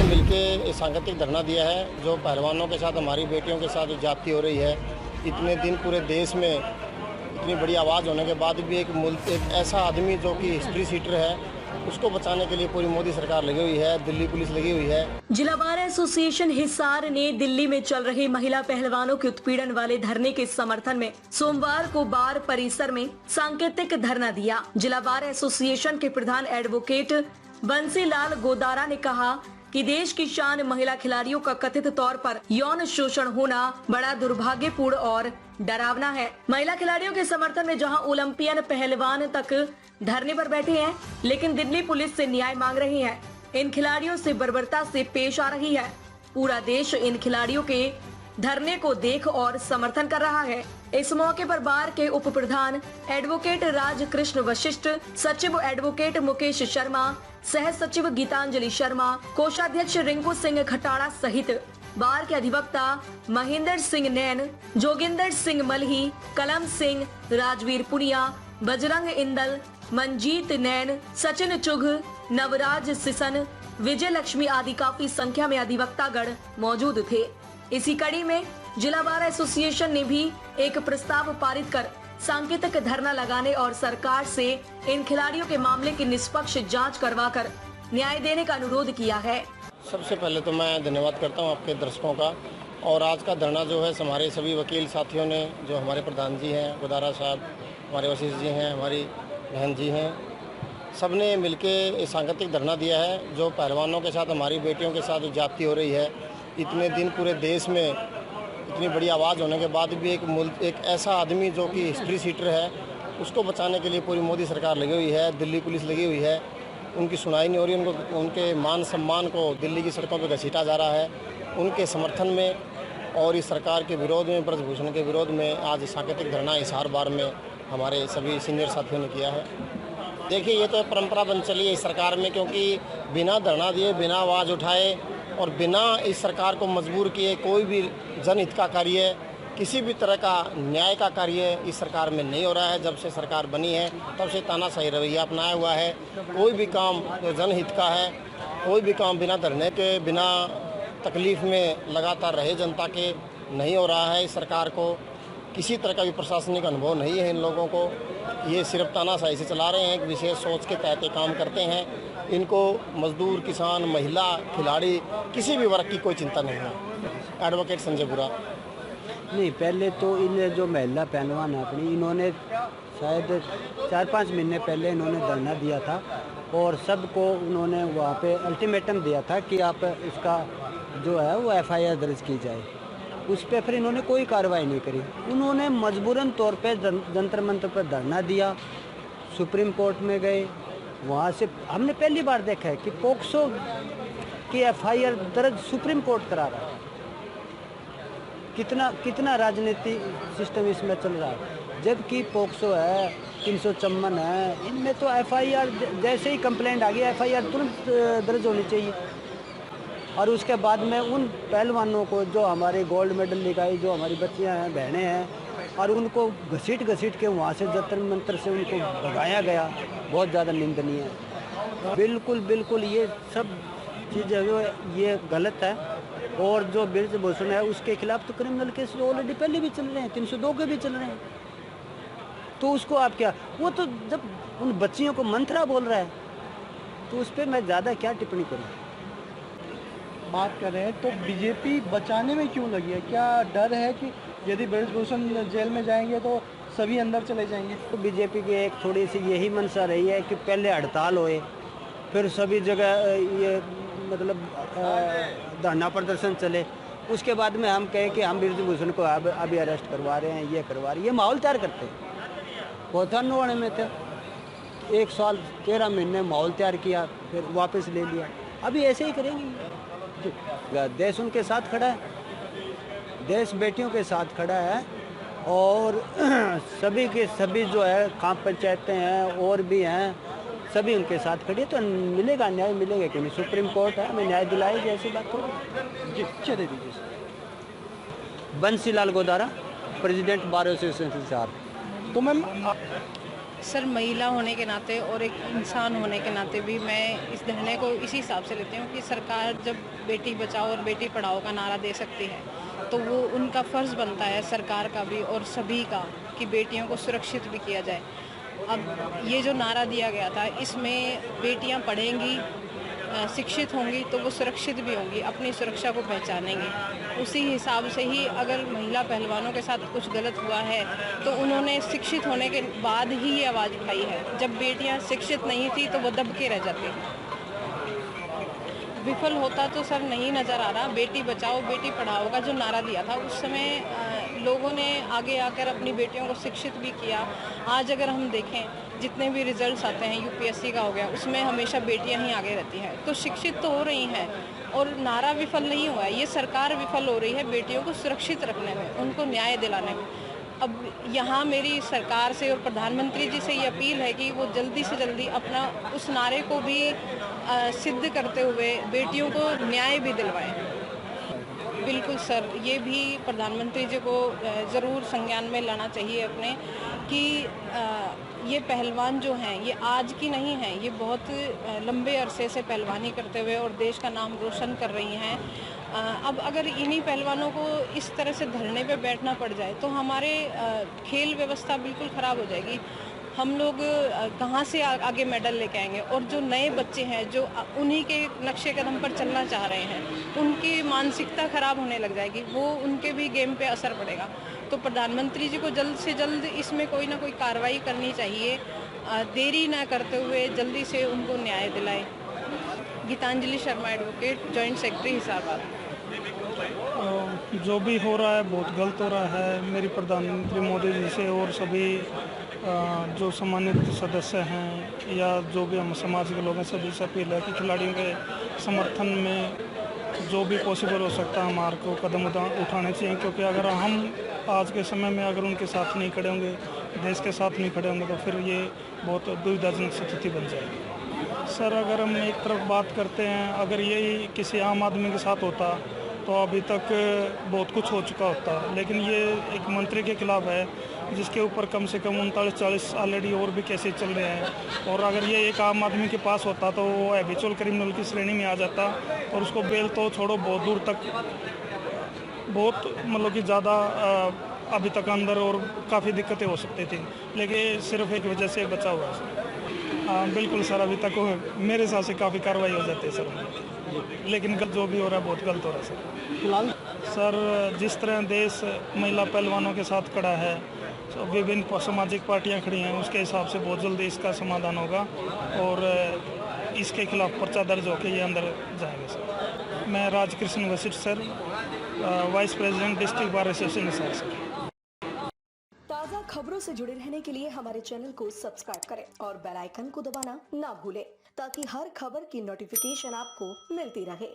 मिलके सांकेतिक धरना दिया है। जो पहलवानों के साथ, हमारी बेटियों के साथ ज्यादती हो रही है, इतने दिन पूरे देश में इतनी बड़ी आवाज़ होने के बाद भी एक ऐसा आदमी जो कि हिस्ट्री सीटर है, उसको बचाने के लिए पूरी मोदी सरकार लगी हुई है, दिल्ली पुलिस लगी हुई है। जिला बार एसोसिएशन हिसार ने दिल्ली में चल रहे महिला पहलवानों के उत्पीड़न वाले धरने के समर्थन में सोमवार को बार परिसर में सांकेतिक धरना दिया। जिला बार एसोसिएशन के प्रधान एडवोकेट बंसीलाल गोदारा ने कहा कि देश की शान महिला खिलाड़ियों का कथित तौर पर यौन शोषण होना बड़ा दुर्भाग्यपूर्ण और डरावना है। महिला खिलाड़ियों के समर्थन में जहां ओलंपियन पहलवान तक धरने पर बैठे हैं, लेकिन दिल्ली पुलिस से न्याय मांग रही है। इन खिलाड़ियों से बर्बरता से पेश आ रही है। पूरा देश इन खिलाड़ियों के धरने को देख और समर्थन कर रहा है। इस मौके पर बार के उप प्रधान एडवोकेट राज कृष्ण वशिष्ठ, सचिव एडवोकेट मुकेश शर्मा, सह सचिव गीतांजलि शर्मा, कोषाध्यक्ष रिंकू सिंह खटाड़ा सहित बार के अधिवक्ता महेंद्र सिंह नैन, जोगिंदर सिंह मल्ही, कलम सिंह, राजवीर पुनिया, बजरंग इंदल, मंजीत नैन, सचिन चुघ, नवराज सिसन, विजय लक्ष्मी आदि काफी संख्या में अधिवक्तागण मौजूद थे। इसी कड़ी में जिला बार एसोसिएशन ने भी एक प्रस्ताव पारित कर सांकेतिक धरना लगाने और सरकार से इन खिलाड़ियों के मामले की निष्पक्ष जांच करवाकर न्याय देने का अनुरोध किया है। सबसे पहले तो मैं धन्यवाद करता हूं आपके दर्शकों का। और आज का धरना जो है हमारे सभी वकील साथियों ने, जो हमारे प्रधान जी हैं गोदारा साहब, हमारे वशिष्ठ जी हैं, हमारी बहन जी हैं, सबने मिलके सांकेतिक धरना दिया है। जो पहलवानों के साथ, हमारी बेटियों के साथ ज्यादती हो रही है, इतने दिन पूरे देश में इतनी बड़ी आवाज़ होने के बाद भी एक ऐसा आदमी जो कि हिस्ट्री सीटर है, उसको बचाने के लिए पूरी मोदी सरकार लगी हुई है, दिल्ली पुलिस लगी हुई है। उनकी सुनाई नहीं हो रही, उनके मान सम्मान को दिल्ली की सड़कों पर घसीटा जा रहा है। उनके समर्थन में और इस सरकार के विरोध में, ब्रजभूषण के विरोध में आज सांकेतिक धरना हिसार बार में हमारे सभी सीनियर साथियों ने किया है। देखिए, ये तो परंपरा बन चली है इस सरकार में, क्योंकि बिना धरना दिए, बिना आवाज़ उठाए और बिना इस सरकार को मजबूर किए कोई भी जनहित का कार्य, किसी भी तरह का न्याय का कार्य इस सरकार में नहीं हो रहा है। जब से सरकार बनी है तब से तानाशाही रवैया अपनाया हुआ है। कोई भी काम जो जनहित का है, कोई भी काम बिना धरने के, बिना तकलीफ में लगातार रहे जनता के नहीं हो रहा है। इस सरकार को किसी तरह का भी प्रशासनिक अनुभव नहीं है। इन लोगों को ये सिर्फ तानाशाही से चला रहे हैं। एक विशेष सोच के तहत काम करते हैं। इनको मजदूर, किसान, महिला, खिलाड़ी, किसी भी वर्ग की कोई चिंता नहीं है। एडवोकेट संजय बुरा नहीं, पहले तो इन जो महिला पहलवान है अपनी, इन्होंने शायद 4-5 महीने पहले इन्होंने धरना दिया था और सबको उन्होंने वहाँ पे अल्टीमेटम दिया था कि आप इसका जो है वो FIR दर्ज की जाए। उस पर फिर इन्होंने कोई कार्रवाई नहीं करी। उन्होंने मजबूरन तौर पे जंतर मंतर पर धरना दिया, सुप्रीम कोर्ट में गए। वहाँ से हमने पहली बार देखा है कि पोक्सो की FIR दर्ज सुप्रीम कोर्ट करा रहा है। कितना राजनीति सिस्टम इसमें चल रहा है। जबकि पोक्सो है, 354 है, इनमें तो FIR जैसे ही कंप्लेंट आ गई FIR तुरंत दर्ज होनी चाहिए। और उसके बाद में उन पहलवानों को जो हमारे गोल्ड मेडल लेगाई, जो हमारी बच्चियां हैं, बहनें हैं, और उनको घसीट के वहाँ से जंतर मंतर से उनको भगाया गया, बहुत ज़्यादा निंदनीय है। बिल्कुल ये सब चीज़ें जो ये गलत है। और जो ब्रजभूषण है उसके खिलाफ तो क्रिमिनल केस ऑलरेडी पहले भी चल रहे हैं, 302 के भी चल रहे हैं। तो उसको आप क्या, वो तो जब उन बच्चियों को मंत्रा बोल रहा है तो उस पर मैं ज़्यादा क्या टिप्पणी करूँ। बात कर रहे हैं तो बीजेपी बचाने में क्यों लगी है? क्या डर है कि यदि ब्रजभूषण जेल में जाएंगे तो सभी अंदर चले जाएंगे? तो बीजेपी की एक थोड़ी सी यही मंशा रही है कि पहले हड़ताल होए, फिर सभी जगह ये मतलब धरना प्रदर्शन चले, उसके बाद में हम कहें कि हम ब्रजभूषण को अभी अरेस्ट करवा रहे हैं, ये करवा रहे हैं। ये माहौल तैयार करते हैं। पोथानोवाड़े में थे 1 साल 13 महीने माहौल तैयार किया, फिर वापस ले लिया। अभी ऐसे ही करेंगे। देश उनके साथ खड़ा है, देश बेटियों के साथ खड़ा है। और सभी के सभी जो है खाप पंचायतें हैं और भी हैं, सभी उनके साथ खड़ी है। तो मिलेगा न्याय, मिलेगा कि नहीं। सुप्रीम कोर्ट है, हमें न्याय दिलाएगी, ऐसी बात हो जी। चले दीजिए। Bansilal Godara, president bar association Hisar. तो मैम सर, महिला होने के नाते और एक इंसान होने के नाते भी मैं इस धरने को इसी हिसाब से लेती हूँ कि सरकार जब बेटी बचाओ और बेटी पढ़ाओ का नारा दे सकती है तो वो उनका फ़र्ज़ बनता है, सरकार का भी और सभी का, कि बेटियों को सुरक्षित भी किया जाए। अब ये जो नारा दिया गया था, इसमें बेटियां पढ़ेंगी, शिक्षित होंगी तो वो सुरक्षित भी होंगी, अपनी सुरक्षा को पहचानेंगी। उसी हिसाब से ही अगर महिला पहलवानों के साथ कुछ गलत हुआ है तो उन्होंने शिक्षित होने के बाद ही ये आवाज़ उठाई है। जब बेटियां शिक्षित नहीं थी तो वो दब के रह जाती। विफल होता तो सर नहीं नज़र आ रहा। बेटी बचाओ बेटी पढ़ाओ का जो नारा दिया था उस समय लोगों ने आगे आकर अपनी बेटियों को शिक्षित भी किया। आज अगर हम देखें जितने भी रिजल्ट्स आते हैं, यूपीएससी का हो गया, उसमें हमेशा बेटियां ही आगे रहती हैं। तो शिक्षित तो हो रही हैं और नारा विफल नहीं हुआ है, ये सरकार विफल हो रही है बेटियों को सुरक्षित रखने में, उनको न्याय दिलाने में। अब यहाँ मेरी सरकार से और प्रधानमंत्री जी से ये अपील है कि वो जल्दी से जल्दी अपना उस नारे को भी सिद्ध करते हुए बेटियों को न्याय भी दिलवाएं। बिल्कुल सर, ये भी प्रधानमंत्री जी को ज़रूर संज्ञान में लाना चाहिए अपने, कि ये पहलवान जो हैं ये आज की नहीं हैं, ये बहुत लंबे अरसे से पहलवानी करते हुए और देश का नाम रोशन कर रही हैं। अब अगर इन्हीं पहलवानों को इस तरह से धरने पे बैठना पड़ जाए तो हमारे खेल व्यवस्था बिल्कुल ख़राब हो जाएगी। हम लोग कहाँ से आगे मेडल लेके आएंगे, और जो नए बच्चे हैं जो उन्हीं के नक्शे कदम पर चलना चाह रहे हैं, उनकी मानसिकता ख़राब होने लग जाएगी, वो उनके भी गेम पे असर पड़ेगा। तो प्रधानमंत्री जी को जल्द से जल्द इसमें कोई ना कोई कार्रवाई करनी चाहिए, देरी ना करते हुए जल्दी से उनको न्याय दिलाएं। Geetanjali Sharma, advocate, joint secretary, हिसाबाद। जो भी हो रहा है बहुत गलत हो रहा है। मेरी प्रधानमंत्री मोदी जी से और सभी जो सम्मानित सदस्य हैं या जो भी हम समाज के लोग हैं, सभी से अपील है कि खिलाड़ियों के समर्थन में जो भी पॉसिबल हो सकता है हमारे को कदम उठाने चाहिए, क्योंकि अगर हम आज के समय में अगर उनके साथ नहीं खड़े होंगे, देश के साथ नहीं खड़े होंगे, तो फिर ये बहुत दुविधाजनक स्थिति बन जाएगी। सर, अगर हम एक तरफ बात करते हैं, अगर यही किसी आम आदमी के साथ होता तो अभी तक बहुत कुछ हो चुका होता, लेकिन ये एक मंत्री के खिलाफ है जिसके ऊपर कम से कम 39-40 ऑलरेडी और भी केसेस चल रहे हैं। और अगर ये एक आम आदमी के पास होता तो वो हैबिचुअल क्रिमिनल की श्रेणी में आ जाता और उसको बेल तो छोड़ो, बहुत दूर तक, बहुत मतलब कि ज़्यादा अभी तक अंदर और काफ़ी दिक्कतें हो सकती थी, लेकिन सिर्फ एक वजह से बचा हुआ है। बिल्कुल सर, अभी तक मेरे हिसाब से काफ़ी कार्रवाई हो जाती है सर, लेकिन जो भी हो रहा है बहुत गलत हो रहा है सर। फिलहाल सर, जिस तरह देश महिला पहलवानों के साथ खड़ा है, तो विभिन्न सामाजिक पार्टियां खड़ी हैं, उसके हिसाब से बहुत जल्दी इसका समाधान होगा और इसके खिलाफ पर्चा दर्ज होकर ये अंदर जाएंगे सर। मैं Rajkrishna Vashishtha sir, vice president district bar association Hisar sir. ताज़ा खबरों से जुड़े रहने के लिए हमारे चैनल को सब्सक्राइब करें और बेल आइकन को दबाना ना भूलें, ताकि हर खबर की नोटिफिकेशन आपको मिलती रहे।